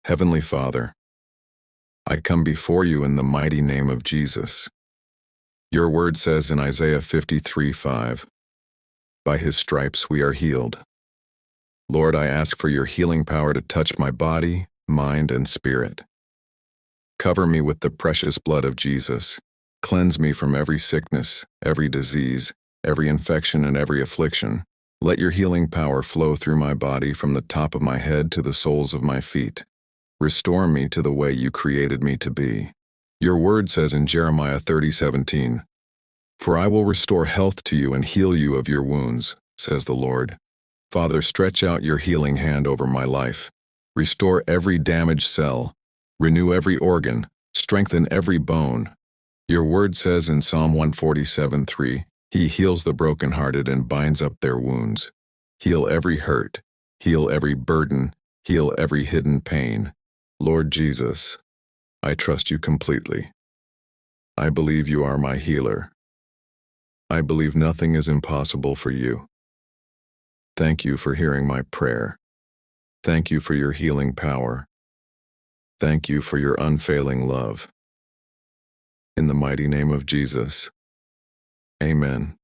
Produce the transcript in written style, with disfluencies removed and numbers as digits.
Heavenly Father, I come before you in the mighty name of Jesus. Your word says in Isaiah 53:5, "By his stripes we are healed." Lord, I ask for your healing power to touch my body, mind, and spirit. Cover me with the precious blood of Jesus. Cleanse me from every sickness, every disease, every infection, and every affliction. Let your healing power flow through my body from the top of my head to the soles of my feet. Restore me to the way you created me to be. Your word says in Jeremiah 30:17, "For I will restore health to you and heal you of your wounds," says the Lord. Father, stretch out your healing hand over my life. Restore every damaged cell. Renew every organ. Strengthen every bone. Your word says in Psalm 147:3, "He heals the brokenhearted and binds up their wounds." Heal every hurt. Heal every burden. Heal every hidden pain. Lord Jesus, I trust you completely. I believe you are my healer. I believe nothing is impossible for you. Thank you for hearing my prayer. Thank you for your healing power. Thank you for your unfailing love. In the mighty name of Jesus, amen.